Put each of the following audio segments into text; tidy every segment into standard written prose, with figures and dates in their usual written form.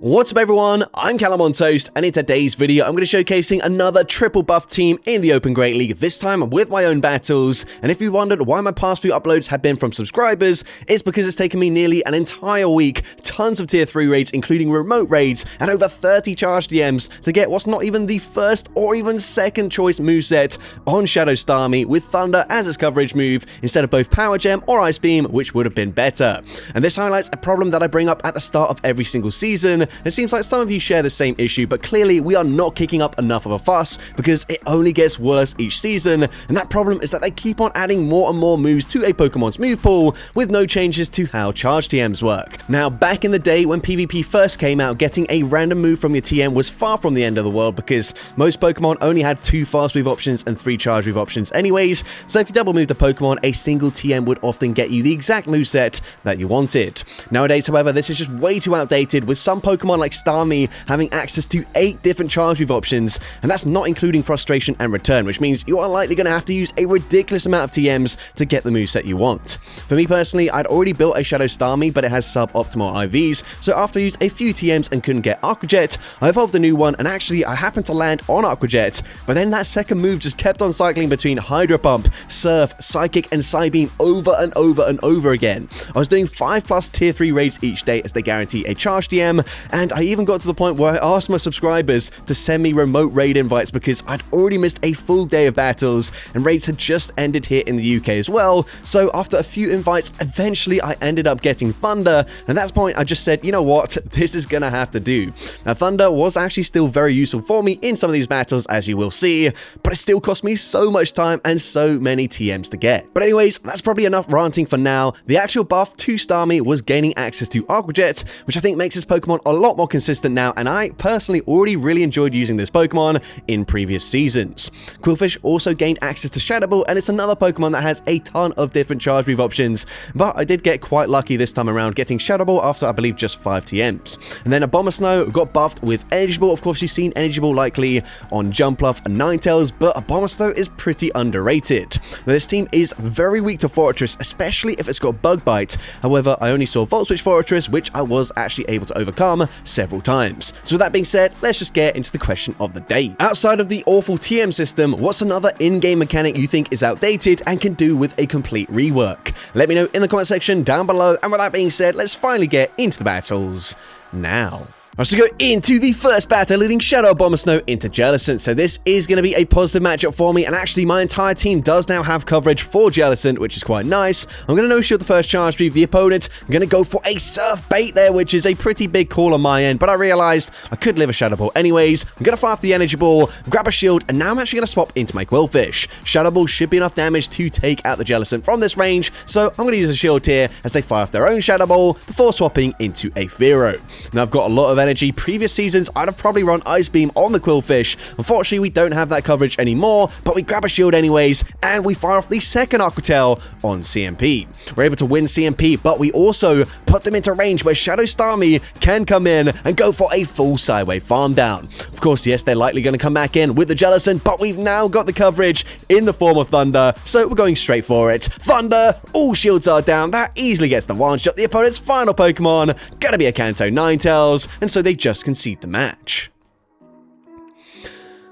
What's up everyone, I'm CallumOnToast, and in today's video I'm going to be showcasing another triple buff team in the Open Great League, this time with my own battles. And if you wondered why my past few uploads have been from subscribers, it's because it's taken me nearly an entire week, tons of tier 3 raids including remote raids, and over 30 charge DMs to get what's not even the first or even second choice moveset on Shadow Starmie with Thunder as its coverage move instead of both Power Gem or Ice Beam, which would have been better. And this highlights a problem that I bring up at the start of every single season. It seems like some of you share the same issue, but clearly we are not kicking up enough of a fuss because it only gets worse each season, and that problem is that they keep on adding more and more moves to a Pokemon's move pool with no changes to how charge TMs work. Now, back in the day when PvP first came out, getting a random move from your TM was far from the end of the world because most Pokemon only had 2 fast move options and 3 charge move options anyways, so if you double move the Pokemon, a single TM would often get you the exact moveset that you wanted. Nowadays, however, this is just way too outdated, with some Pokemon like Starmie having access to 8 different charge move options, and that's not including Frustration and Return, which means you are likely going to have to use a ridiculous amount of TMs to get the moveset you want. For me personally, I'd already built a Shadow Starmie, but it has suboptimal IVs, so after I used a few TMs and couldn't get Aqua Jet, I evolved a new one, and actually I happened to land on Aqua Jet, but then that second move just kept on cycling between Hydro Pump, Surf, Psychic, and Psybeam over and over and over again. I was doing 5+ tier 3 raids each day as they guarantee a charge DM, and I even got to the point where I asked my subscribers to send me remote raid invites because I'd already missed a full day of battles, and raids had just ended here in the UK as well. So after a few invites, eventually I ended up getting Thunder, and at that point I just said, you know what, this is gonna have to do. Now, Thunder was actually still very useful for me in some of these battles, as you will see, but it still cost me so much time and so many TMs to get. But anyways, that's probably enough ranting for now. The actual buff to Starmie was gaining access to Aqua Jet, which I think makes this Pokemon a lot more consistent now, and I personally already really enjoyed using this Pokemon in previous seasons. Qwilfish also gained access to Shadow Ball, and it's another Pokemon that has a ton of different charge move options, but I did get quite lucky this time around getting Shadow Ball after I believe just 5 TMs. And then Abomasnow got buffed with Energy Ball. Of course, you've seen Energy Ball likely on Jumpluff and Ninetales, but Abomasnow is pretty underrated. Now, this team is very weak to Fortress, especially if it's got Bug Bite. However, I only saw Volt Switch Fortress, which I was actually able to overcome several times. So with that being said, let's just get into the question of the day. Outside of the awful TM system, what's another in-game mechanic you think is outdated and can do with a complete rework? Let me know in the comment section down below, and with that being said, let's finally get into the battles now. So go into the first battle, leading Shadow Abomasnow into Jellicent. So this is going to be a positive matchup for me, and actually my entire team does now have coverage for Jellicent, which is quite nice. I'm going to no-shield the first charge move the opponent. I'm going to go for a Surf Bait there, which is a pretty big call on my end, but I realized I could live a Shadow Ball anyways. I'm going to fire off the Energy Ball, grab a shield, and now I'm actually going to swap into my Qwilfish. Shadow Ball should be enough damage to take out the Jellicent from this range, so I'm going to use a shield here as they fire off their own Shadow Ball before swapping into a Fearow. Now I've got a lot of energy. Previous seasons, I'd have probably run Ice Beam on the Qwilfish. Unfortunately, we don't have that coverage anymore, but we grab a shield anyways, and we fire off the second Aqua Tail on CMP. We're able to win CMP, but we also put them into range where Shadow Starmie can come in and go for a full sideway farm down. Of course, yes, they're likely going to come back in with the Jellicent, but we've now got the coverage in the form of Thunder, so we're going straight for it. Thunder, all shields are down. That easily gets the one-shot. The opponent's final Pokemon, gonna be a Kanto Ninetales, and so they just concede the match.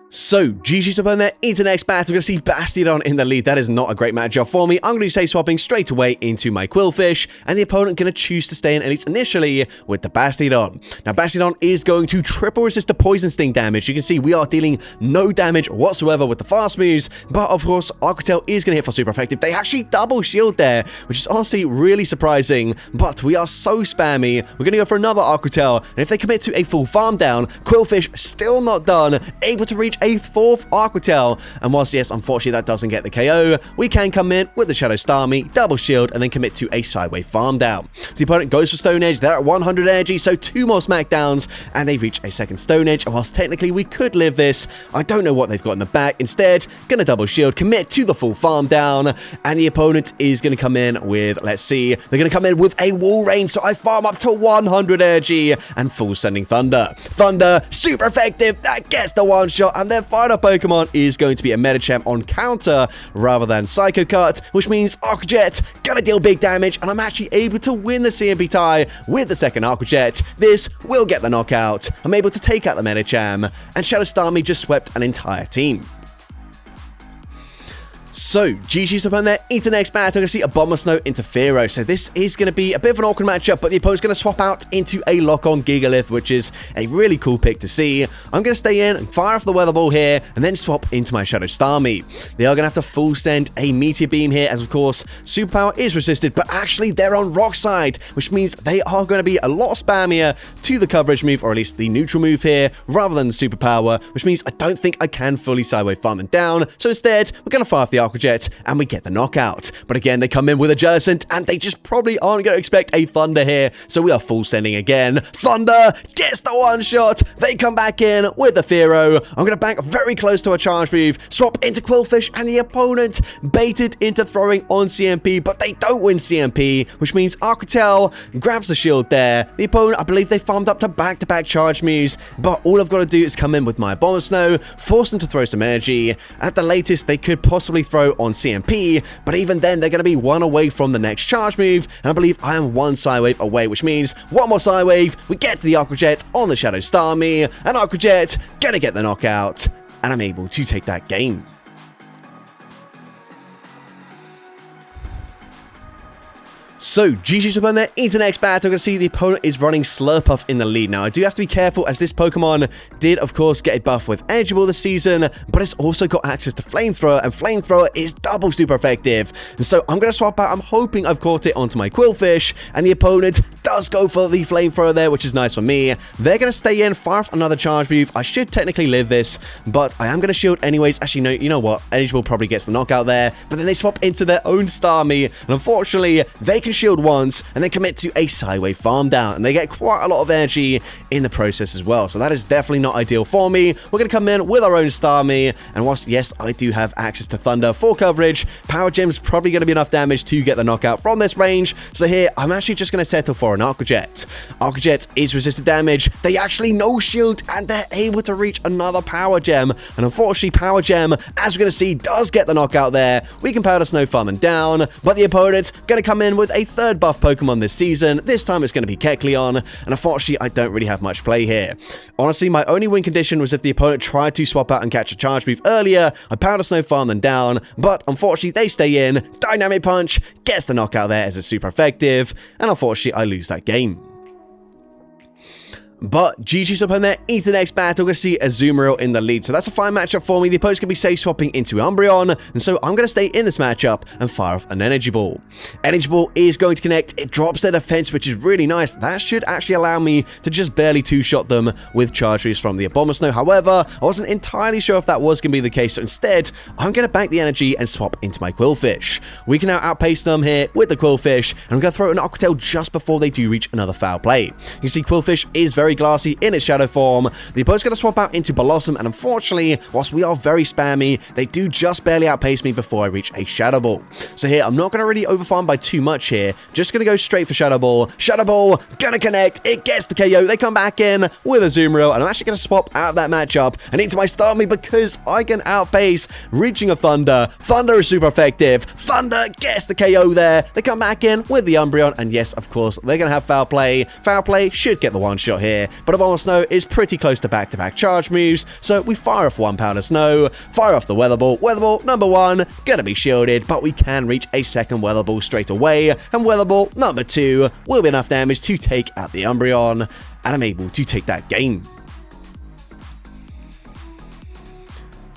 So, GG's to open there into the next battle. We're going to see Bastiodon in the lead. That is not a great matchup for me. I'm going to say swapping straight away into my Qwilfish, and the opponent going to choose to stay in at least initially with the Bastiodon. Now, Bastiodon is going to triple resist the Poison Sting damage. You can see we are dealing no damage whatsoever with the fast moves, but of course, Aqua Tail is going to hit for super effective. They actually double shield there, which is honestly really surprising, but we are so spammy. We're going to go for another Aqua Tail, and if they commit to a full farm down, Qwilfish still not done, able to reach a 4th Aqua Tail, and whilst yes, unfortunately that doesn't get the KO, we can come in with the Shadow Starmie, double shield, and then commit to a sideway farm down. The opponent goes for Stone Edge. They're at 100 energy, so 2 more smackdowns, and they've reached a second Stone Edge, and whilst technically we could live this, I don't know what they've got in the back. Instead, gonna double shield, commit to the full farm down, and the opponent is gonna come in with, let's see, they're gonna come in with a Wall Rain, so I farm up to 100 energy, and full sending Thunder. Thunder, super effective, that gets the one shot, and and their final Pokemon is going to be a Medicham on counter rather than Psycho Cut, which means Aqua Jet gonna deal big damage, and I'm actually able to win the CMP tie with the second Aqua Jet. This will get the knockout. I'm able to take out the Medicham, and Shadow Starmie just swept an entire team. So, GG's up on there, into the next battle, we're going to see a Abomasnow into Fearow. So this is going to be a bit of an awkward matchup, but the opponent's going to swap out into a lock-on Gigalith, which is a really cool pick to see. I'm going to stay in and fire off the Weather Ball here, and then swap into my Shadow Starmie. They are going to have to full send a Meteor Beam here, as of course, Superpower is resisted, but actually they're on Rock Side, which means they are going to be a lot spammier to the coverage move, or at least the neutral move here, rather than the Superpower, which means I don't think I can fully Sidewave farm them down. So instead, we're going to fire off the Aqua Jet, and we get the knockout. But again, they come in with a Jellicent, and they just probably aren't going to expect a Thunder here, so we are full sending again. Thunder gets the one shot. They come back in with the Fearow. I'm going to bank very close to a charge move, swap into Quillfish, and the opponent baited into throwing on CMP, but they don't win CMP, which means Arcatel grabs the shield there. The opponent, I believe they farmed up to back-to-back charge moves, but all I've got to do is come in with my Abomasnow, force them to throw some energy. At the latest, they could possibly throw on CMP, but even then they're going to be one away from the next charge move, and I believe I am one Psywave away, which means one more Psywave, we get to the Aqua Jet on the Shadow Starmie, and Aqua Jet gonna get the knockout, and I'm able to take that game. So, GG's up on there, into the next battle. I'm going to see the opponent is running Slurpuff in the lead. Now, I do have to be careful, as this Pokemon did, of course, get a buff with Energy Ball this season, but it's also got access to Flamethrower, and Flamethrower is double super effective. And so, I'm going to swap out. I'm hoping I've caught it onto my Quillfish, and the opponent does go for the Flamethrower there, which is nice for me. They're going to stay in, fire off another charge move. I should technically live this, but I am going to shield anyways. Actually, no, you know what? Energy Ball probably gets the knockout there, but then they swap into their own Starmie, and unfortunately, they can shield once and then commit to a Sidewave farm down, and they get quite a lot of energy in the process as well, so that is definitely not ideal for me. We're going to come in with our own Starmie, and whilst yes, I do have access to Thunder for coverage, Power Gem's probably going to be enough damage to get the knockout from this range, so here I'm actually just going to settle for an Aqua Jet. Aqua Jet is resisted damage, they actually no shield, and they're able to reach another Power Gem, and unfortunately Power Gem, as we're going to see, does get the knockout there. We can Powder Snow farm them down, but the opponent going to come in with a third buff Pokemon this season. This time it's going to be Kecleon, and unfortunately I don't really have much play here. Honestly, my only win condition was if the opponent tried to swap out and catch a charge move earlier. I Powder Snow farm them down, but unfortunately they stay in. Dynamic Punch gets the knockout there as it's super effective, and unfortunately I lose that game. But GG's up on there, into the next battle. We're going to see Azumarill in the lead. So that's a fine matchup for me. The opponent's going to be safe swapping into Umbreon. And so I'm going to stay in this matchup and fire off an Energy Ball. Energy Ball is going to connect. It drops their defense, which is really nice. That should actually allow me to just barely two-shot them with charge moves from the Abomasnow. However, I wasn't entirely sure if that was going to be the case. So instead, I'm going to bank the energy and swap into my Quillfish. We can now outpace them here with the Quillfish. And I'm going to throw an Aqua Tail just before they do reach another foul play. You can see Quillfish is very glassy in its shadow form. The opponent's going to swap out into Blossom, and unfortunately, whilst we are very spammy, they do just barely outpace me before I reach a Shadow Ball. So here, I'm not going to really overfarm by too much here. Just going to go straight for Shadow Ball. Shadow Ball, going to connect. It gets the KO. They come back in with Azumarill, and I'm actually going to swap out of that matchup and into my Starmie because I can outpace reaching a Thunder. Thunder is super effective. Thunder gets the KO there. They come back in with the Umbreon, and yes, of course, they're going to have Foul Play. Foul Play should get the one shot here, but Abomasnow is pretty close to back-to-back charge moves, so we fire off one Powder Snow, fire off the Weather Ball. Weather Ball number one, gonna be shielded, but we can reach a second Weather Ball straight away, and Weather Ball number two will be enough damage to take out the Umbreon, and I'm able to take that game.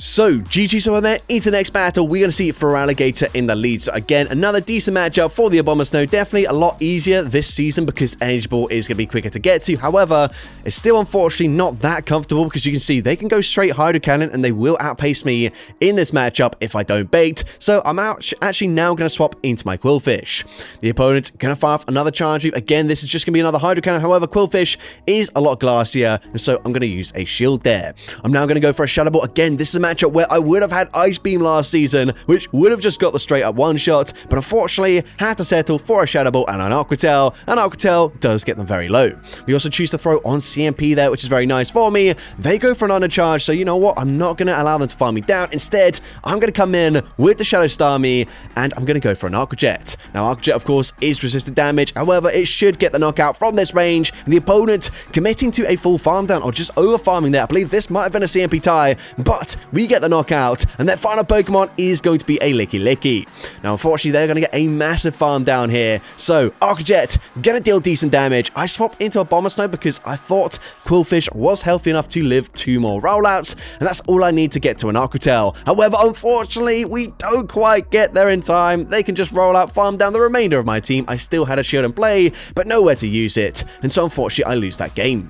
So, GG's over there, into the next battle, we're going to see Feraligatr in the lead. So again, another decent matchup for the Abomasnow. Definitely a lot easier this season because Energy Ball is going to be quicker to get to. However, it's still unfortunately not that comfortable because you can see they can go straight Hydro Cannon and they will outpace me in this matchup if I don't bait. So I'm actually now going to swap into my Quillfish. The opponent's going to fire off another charge move. Again, this is just going to be another Hydro Cannon. However, Quillfish is a lot glassier, and so I'm going to use a shield there. I'm now going to go for a Shadow Ball. Again, this is a matchup where I would have had Ice Beam last season, which would have just got the straight up one shot, but unfortunately had to settle for a Shadow Ball and an Aqua Tail, and Aqua Tail does get them very low. We also choose to throw on CMP there, which is very nice for me. They go for an undercharge, so you know what? I'm not going to allow them to farm me down. Instead, I'm going to come in with the Shadow Starmie, and I'm going to go for an Aqua Jet. Now, Aqua Jet, of course, is resistant damage. However, it should get the knockout from this range, and the opponent committing to a full farm down or just over farming there. I believe this might have been a CMP tie, but we get the knockout, and their final Pokemon is going to be a Licky Licky. Now, unfortunately, they're going to get a massive farm down here, so Aqua Jet going to deal decent damage. I swap into a Bomber Snow because I thought Quillfish was healthy enough to live 2 more rollouts, and that's all I need to get to an Aqua Tail. However, unfortunately, we don't quite get there in time. They can just roll out, farm down the remainder of my team. I still had a shield in play, but nowhere to use it, and so unfortunately, I lose that game.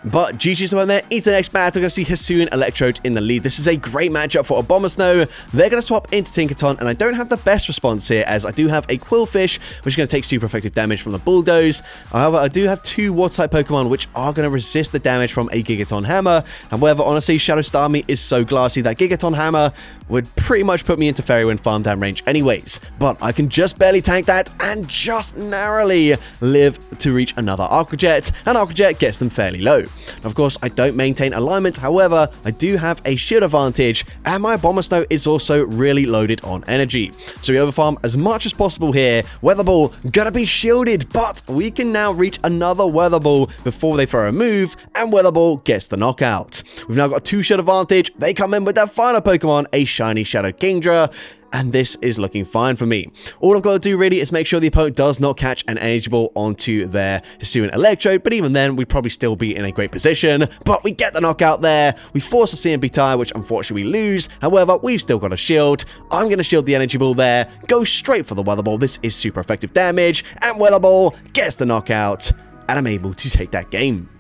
But GG's to win there. Into the next battle, we're going to see Hisuian Electrode in the lead. This is a great matchup for a Bomber Snow. They're going to swap into Tinkaton, and I don't have the best response here, as I do have a Quillfish, which is going to take super effective damage from the Bulldoze. However, I do have 2 Water-type Pokemon, which are going to resist the damage from a Gigaton Hammer. However, honestly, Shadow Starmie is so glassy that Gigaton Hammer would pretty much put me into Fairy Wind farm down range anyways. But I can just barely tank that, and just narrowly live to reach another Aqua Jet, and Aqua Jet gets them fairly low. Of course, I don't maintain alignment, however, I do have a shield advantage, and my Bomber Snow is also really loaded on energy. So we overfarm as much as possible here. Weather Ball gonna be shielded, but we can now reach another Weather Ball before they throw a move, and Weather Ball gets the knockout. We've now got a 2 shield advantage. They come in with their final Pokemon, a shiny Shadow Kingdra, and this is looking fine for me. All I've got to do really is make sure the opponent does not catch an Energy Ball onto their Hisuian Electrode, but even then, we'd probably still be in a great position. But we get the knockout there. We force a CMP tie, which unfortunately we lose. However, we've still got a shield. I'm going to shield the Energy Ball there, go straight for the Weather Ball. This is super effective damage, and Weather Ball gets the knockout, and I'm able to take that game.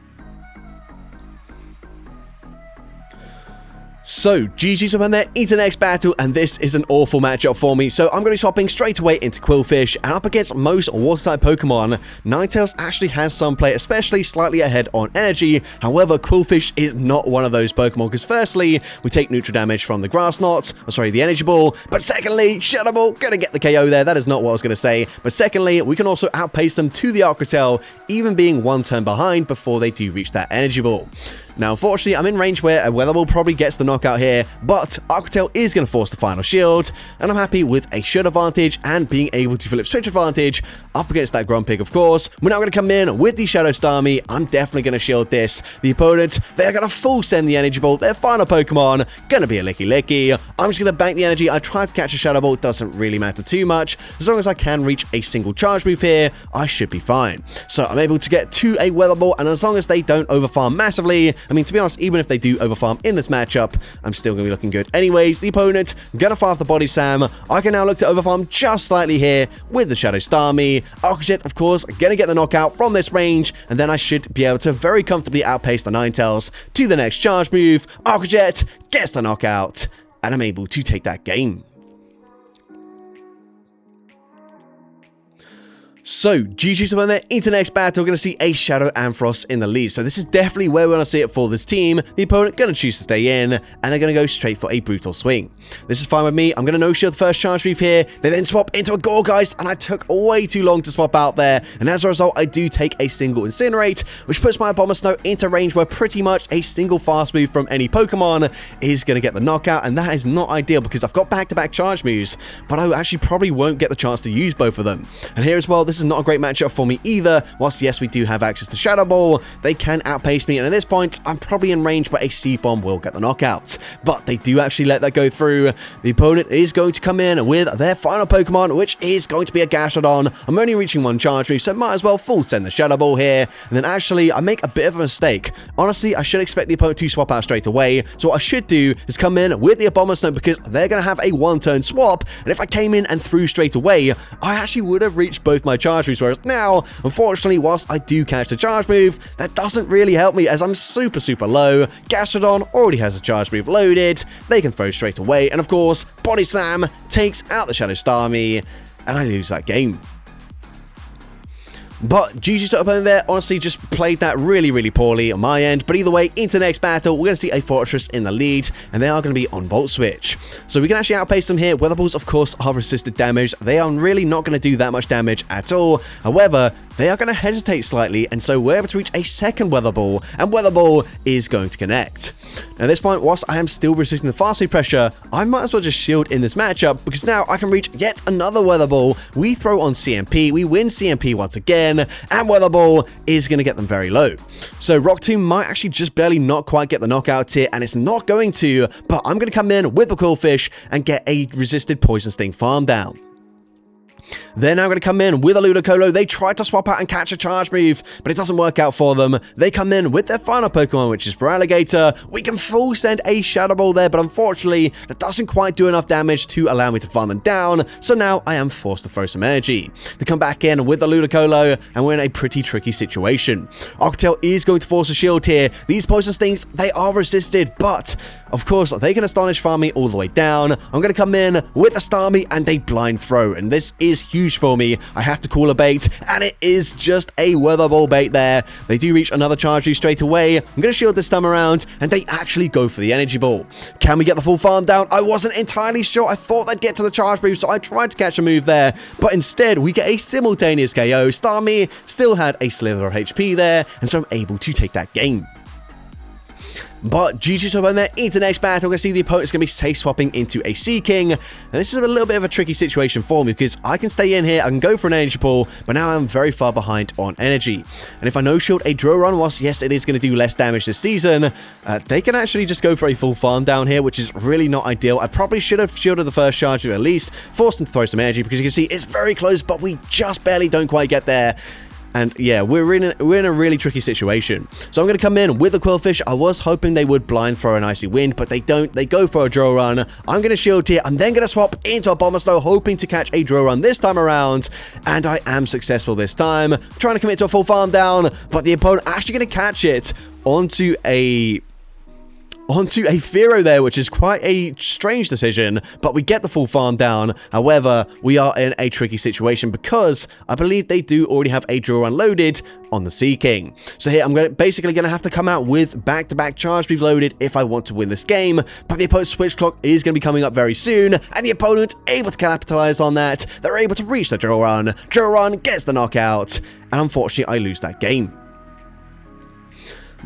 So, GG's win there into the next battle, and this is an awful matchup for me. So, I'm going to be swapping straight away into Quillfish, and up against most Water-type Pokemon, Ninetales actually has some play, especially slightly ahead on energy. However, Quillfish is not one of those Pokemon, because firstly, we take neutral damage from the Grass Knot, the Energy Ball, but secondly, Shadow Ball, gonna get the KO there. That is not what I was going to say. But secondly, we can also outpace them to the Aqua Tail, even being 1 turn behind before they do reach that Energy Ball. Now, unfortunately, I'm in range where a Weather Ball probably gets the knockout here, but Aqua Tail is going to force the final shield, and I'm happy with a shield advantage and being able to flip switch advantage up against that Grumpig, of course. We're now going to come in with the Shadow Starmie. I'm definitely going to shield this. The opponent, they're going to full send the Energy Ball. Their final Pokemon, going to be a Licky Licky. I'm just going to bank the energy. I tried to catch a Shadow Ball. Doesn't really matter too much. As long as I can reach a single charge move here, I should be fine. So I'm able to get to a Weather Ball, and as long as they don't overfarm massively, I mean, to be honest, even if they do overfarm in this matchup, I'm still going to be looking good. Anyways, the opponent, gonna fire off the Body Slam. I can now look to overfarm just slightly here with the Shadow Starmie. Aqua Jet, of course, gonna get the knockout from this range, and then I should be able to very comfortably outpace the Ninetales to the next charge move. Aqua Jet gets the knockout, and I'm able to take that game. So, GG's to win there. Into the next battle, we're going to see a Shadow Ampharos in the lead. So this is definitely where we want to see it for this team. The opponent going to choose to stay in, and they're going to go straight for a Brutal Swing. This is fine with me. I'm going to no-shield the first charge move here. They then swap into a Gourgeist, and I took way too long to swap out there. And as a result, I do take a single Incinerate, which puts my Bomber Snow into range where pretty much a single fast move from any Pokemon is going to get the knockout. And that is not ideal because I've got back-to-back charge moves, but I actually probably won't get the chance to use both of them. And here as well, this is not a great matchup for me either. Whilst yes, we do have access to Shadow Ball, they can outpace me, and at this point I'm probably in range where a Seed Bomb will get the knockout, but they do actually let that go through. The opponent is going to come in with their final Pokemon, which is going to be a Gastrodon. I'm only reaching 1 charge move, so might as well full send the Shadow Ball here, and then actually I make a bit of a mistake. Honestly, I should expect the opponent to swap out straight away, so what I should do is come in with the Bomber Snow because they're going to have a 1-turn swap, and if I came in and threw straight away, I actually would have reached both my charge moves. Whereas now, unfortunately, whilst I do catch the charge move, that doesn't really help me as I'm super low. Gastrodon already has a charge move loaded. They can throw straight away. And of course, Body Slam takes out the Shadow Starmie, and I lose that game. But GG's to opponent there, honestly just played that really poorly on my end. But either way, into the next battle, we're going to see a Fortress in the lead, and they are going to be on Volt Switch. So we can actually outpace them here. Weather Balls, of course, are resisted damage. They are really not going to do that much damage at all. However, they are going to hesitate slightly, and so we're able to reach a second Weather Ball, and Weather Ball is going to connect. Now, at this point, whilst I am still resisting the fast speed pressure, I might as well just shield in this matchup, because now I can reach yet another Weather Ball. We throw on CMP, we win CMP once again, and Weather Ball is going to get them very low. So Rock Tomb might actually just barely not quite get the knockout here, and it's not going to, but I'm going to come in with the Quillfish and get a resisted Poison Sting farm down. They're now going to come in with a Ludicolo. They try to swap out and catch a charge move, but it doesn't work out for them. They come in with their final Pokemon, which is for Alligator. We can full send a Shadow Ball there, but unfortunately, that doesn't quite do enough damage to allow me to farm them down, so now I am forced to throw some energy. They come back in with the Ludicolo, and we're in a pretty tricky situation. Octel is going to force a shield here. These Poison Stings, they are resisted, but of course, they can Astonish farm me all the way down. I'm going to come in with a Starmie and a Blind Throw, and this is huge for me. I have to call a bait, and it is just a Weather Ball bait there. They do reach another charge move straight away. I'm going to shield this time around, and they actually go for the Energy Ball. Can we get the full farm down? I wasn't entirely sure. I thought they'd get to the charge move, so I tried to catch a move there, but instead we get a simultaneous KO. Starmie still had a slither of HP there, and so I'm able to take that game. But GG's to opponent there into the next battle. We're going to see the opponent's going to be safe swapping into a Sea King. And this is a little bit of a tricky situation for me because I can stay in here, I can go for an energy pull, but now I'm very far behind on energy. And if I no-shield a Drill Run, whilst yes, it is going to do less damage this season, they can actually just go for a full farm down here, which is really not ideal. I probably should have shielded the first charge at least, forced them to throw some energy because you can see it's very close, but we just barely don't quite get there. And yeah, we're in a really tricky situation. So I'm going to come in with the Quillfish. I was hoping they would Blind Throw an Icy Wind, but they don't. They go for a Drill Run. I'm going to shield here. I'm then going to swap into a Bomber Snow, hoping to catch a Drill Run this time around. And I am successful this time. Trying to commit to a full farm down, but the opponent actually going to catch it onto a Fearow there, which is quite a strange decision, but we get the full farm down. However, we are in a tricky situation because I believe they do already have a Drill Run loaded on the Sea King. So here, I'm basically going to have to come out with back-to-back charge beef loaded if I want to win this game, but the opponent's switch clock is going to be coming up very soon, and the opponent able to capitalize on that. They're able to reach the Drill Run. Drill Run gets the knockout, and unfortunately, I lose that game.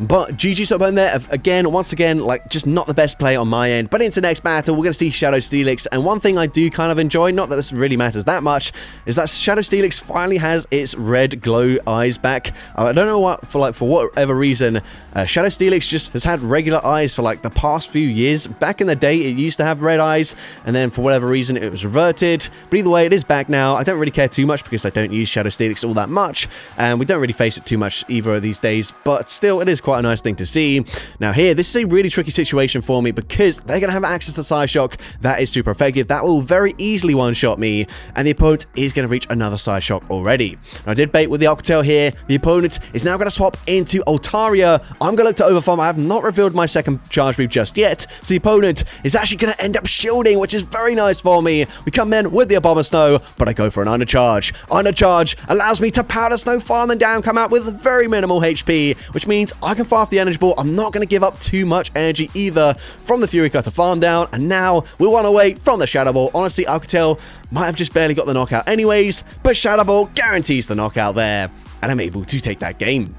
But GG's up on there, again, once again, like, just not the best play on my end. But into the next battle, we're going to see Shadow Steelix. And one thing I do kind of enjoy, not that this really matters that much, is that Shadow Steelix finally has its red glow eyes back. I don't know what, for whatever reason, Shadow Steelix just has had regular eyes for, like, the past few years. Back in the day, it used to have red eyes, and then for whatever reason, it was reverted. But either way, it is back now. I don't really care too much because I don't use Shadow Steelix all that much, and we don't really face it too much either these days. But still, it is quite a nice thing to see. Now here, this is a really tricky situation for me because they're going to have access to Psyshock. That is super effective. That will very easily one-shot me, and the opponent is going to reach another Psyshock already. Now, I did bait with the Octel here. The opponent is now going to swap into Altaria. I'm going to look to overfarm. I have not revealed my second charge move just yet, so the opponent is actually going to end up shielding, which is very nice for me. We come in with the Abomasnow, Snow, but I go for an Undercharge. Undercharge allows me to Powder Snow, farm them down, come out with very minimal HP, which means I can fire off the Energy Ball. I'm not going to give up too much energy either from the Fury Cutter farm down, and now we're one away from the Shadow Ball. Honestly, Alcatel might have just barely got the knockout anyways, but Shadow Ball guarantees the knockout there, and I'm able to take that game.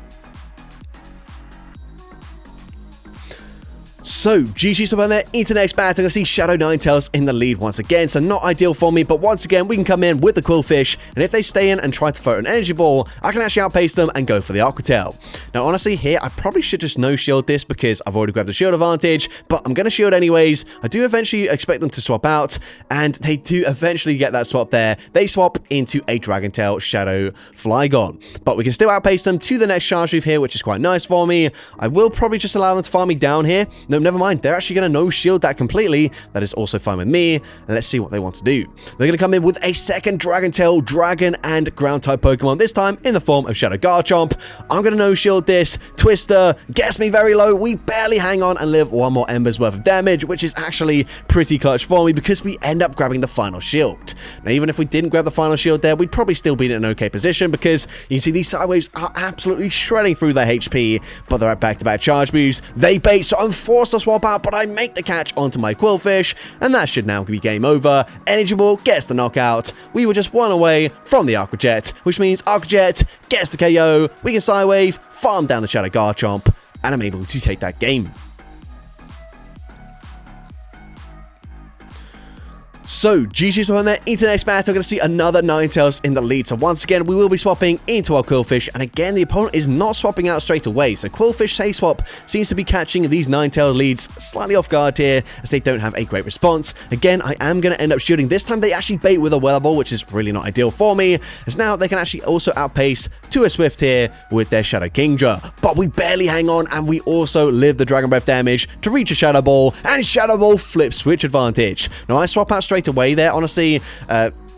So, GG's up on there into the next battle. I see Shadow Ninetales in the lead once again, so not ideal for me, but once again, we can come in with the Quillfish, and if they stay in and try to throw an Energy Ball, I can actually outpace them and go for the Aquatail. Now, honestly, here, I probably should just no-shield this because I've already grabbed the shield advantage, but I'm going to shield anyways. I do eventually expect them to swap out, and they do eventually get that swap there. They swap into a Dragon Tail Shadow Flygon, but we can still outpace them to the next charge move here, which is quite nice for me. I will probably just allow them to farm me down here. No, never mind. They're actually going to no-shield that completely. That is also fine with me. And let's see what they want to do. They're going to come in with a second Dragon Tail, Dragon, and Ground-type Pokemon, this time in the form of Shadow Garchomp. I'm going to no-shield this. Twister gets me very low. We barely hang on and live one more Ember's worth of damage, which is actually pretty clutch for me because we end up grabbing the final shield. Now, even if we didn't grab the final shield there, we'd probably still be in an okay position because you can see these Sidewaves are absolutely shredding through their HP, but they're at back-to-back charge moves. They bait, so I'm forced to swap out, but I make the catch onto my Quillfish, and that should now be game over. Energy Ball gets the knockout. We were just one away from the Aqua Jet, which means Aqua Jet gets the KO. We can Sidewave, farm down the Shadow Garchomp, and I'm able to take that game. So, GG's on there. Into the next battle, we're going to see another Ninetales in the lead. So once again, we will be swapping into our Quillfish. And again, the opponent is not swapping out straight away. So Quillfish Say Swap seems to be catching these Ninetales leads slightly off guard here, as they don't have a great response. Again, I am going to end up shooting. This time, they actually bait with a Weather Ball, which is really not ideal for me, as now they can actually also outpace to a Swift here with their Shadow Kingdra. But we barely hang on, and we also live the Dragon Breath damage to reach a Shadow Ball, and Shadow Ball flips switch advantage. Now, I swap out straight away there, honestly,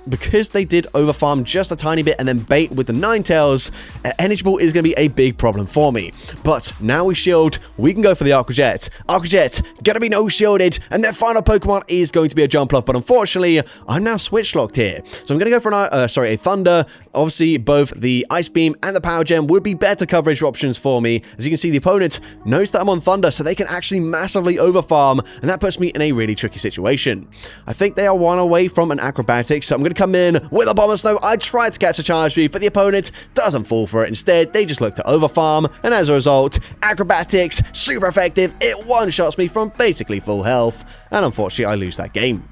because they did overfarm just a tiny bit and then bait with the Ninetales, Energy Ball is going to be a big problem for me. But now we shield, we can go for the Aqua Jet. Aqua Jet going to be no-shielded, and their final Pokemon is going to be a Jumpluff, but unfortunately, I'm now switch-locked here. So I'm going to go for a Thunder. Obviously, both the Ice Beam and the Power Gem would be better coverage options for me. As you can see, the opponent knows that I'm on Thunder, so they can actually massively overfarm, and that puts me in a really tricky situation. I think they are one away from an Acrobatics, so I'm going to come in with a Bomber Snow. I tried to catch a Charge Move, but the opponent doesn't fall for it. Instead, they just look to overfarm, and as a result, Acrobatics, super effective. It one-shots me from basically full health, and unfortunately, I lose that game.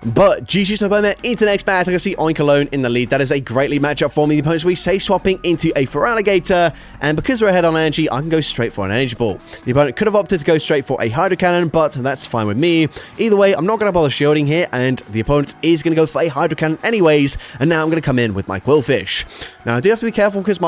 But GG's to opponent into the next battle. I can see Oink alone in the lead. That is a great lead matchup for me. The opponents will be Say Swapping into a Feraligatr, and because we're ahead on energy, I can go straight for an Energy Ball. The opponent could have opted to go straight for a Hydro Cannon, but that's fine with me. Either way, I'm not going to bother shielding here, and the opponent is going to go for a Hydro Cannon anyways, and now I'm going to come in with my Quillfish. Now, I do have to be careful because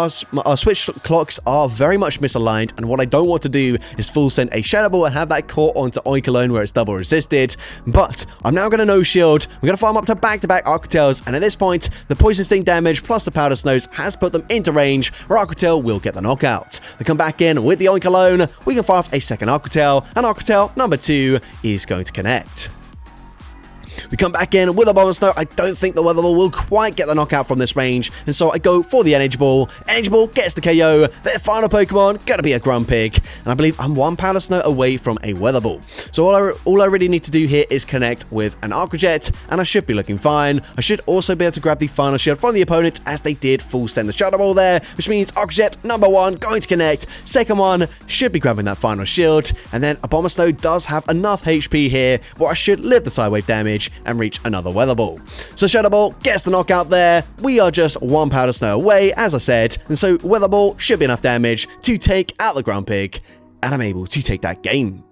our switch clocks are very much misaligned, and what I don't want to do is full send a Shadow Ball and have that caught onto Oink alone where it's double resisted, but I'm now going to no-shield. We're going to farm up to back-to-back Aqua Tails, and at this point, the Poison Sting damage plus the Powder Snows has put them into range where Aqua Tail will get the knockout. They come back in with the Oink alone. We can fire off a second Aqua Tail, and Aqua Tail number 2 is going to connect. We come back in with a Bomber Snow. I don't think the Weather Ball will quite get the knockout from this range, and so I go for the Energy Ball. Energy Ball gets the KO. Their final Pokemon going to be a Grumpig, and I believe I'm one Powder Snow away from a Weather Ball. So all I really need to do here is connect with an Aqua Jet, and I should be looking fine. I should also be able to grab the final shield from the opponent, as they did full send the Shadow Ball there, which means Aqua Jet number 1 going to connect. Second one should be grabbing that final shield, and then a Bomber Snow does have enough HP here where I should live the Sidewave damage and reach another Weather Ball. So Shadow Ball gets the knockout there. We are just one Powder Snow away, as I said, and so Weather Ball should be enough damage to take out the Grumpig, and I'm able to take that game.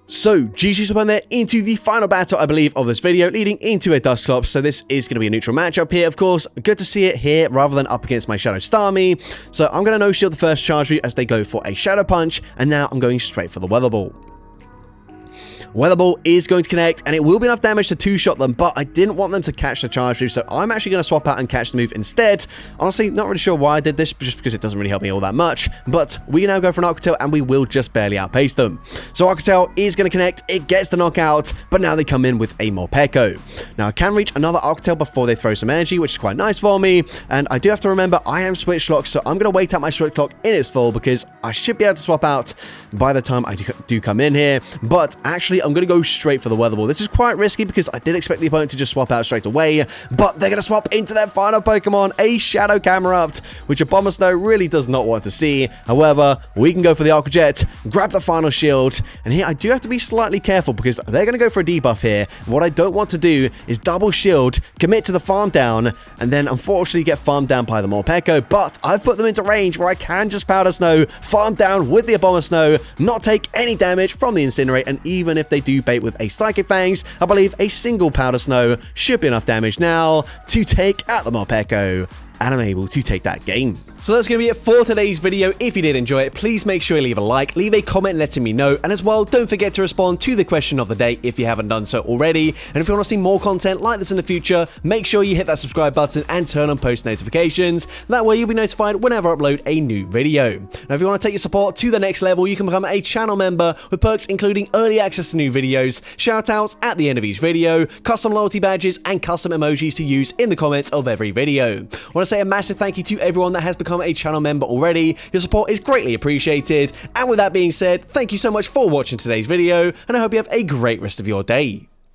So, GG's up there into the final battle, I believe, of this video, leading into a Dusclops. So this is going to be a neutral matchup here, of course. Good to see it here, rather than up against my Shadow Starmie. So I'm going to no-shield the first charge route as they go for a Shadow Punch, and now I'm going straight for the Weather Ball. Weather Ball is going to connect, and it will be enough damage to two-shot them, but I didn't want them to catch the charge move, so I'm actually going to swap out and catch the move instead. Honestly, not really sure why I did this, just because it doesn't really help me all that much, but we now go for an Aqua Tail, and we will just barely outpace them. So Aqua Tail is going to connect, it gets the knockout, but now they come in with a Morpeko. Now, I can reach another Aqua Tail before they throw some energy, which is quite nice for me, and I do have to remember I am switch locked, so I'm going to wait out my switch clock in its full, because I should be able to swap out by the time I do come in here, but actually, I'm going to go straight for the Weather Ball. This is quite risky because I did expect the opponent to just swap out straight away, but they're going to swap into their final Pokemon, a Shadow Camerupt, which a Bomber Snow really does not want to see. However, we can go for the Aqua Jet, grab the final shield, and here I do have to be slightly careful because they're going to go for a debuff here. What I don't want to do is double shield, commit to the farm down, and then unfortunately get farmed down by the Morpeko, but I've put them into range where I can just Powder Snow, farm down with the Bomber Snow, not take any damage from the Incinerate, and even if they do bait with a Psychic Fangs, I believe a single Powder Snow should be enough damage now to take out the Morpeko, and I'm able to take that game. So that's going to be it for today's video. If you did enjoy it, please make sure you leave a like, leave a comment letting me know, and as well, don't forget to respond to the question of the day if you haven't done so already. And if you want to see more content like this in the future, make sure you hit that subscribe button and turn on post notifications. That way you'll be notified whenever I upload a new video. Now if you want to take your support to the next level, you can become a channel member with perks including early access to new videos, shoutouts at the end of each video, custom loyalty badges, and custom emojis to use in the comments of every video. I want to say a massive thank you to everyone that has become a channel member already. Your support is greatly appreciated. And with that being said, thank you so much for watching today's video, and I hope you have a great rest of your day.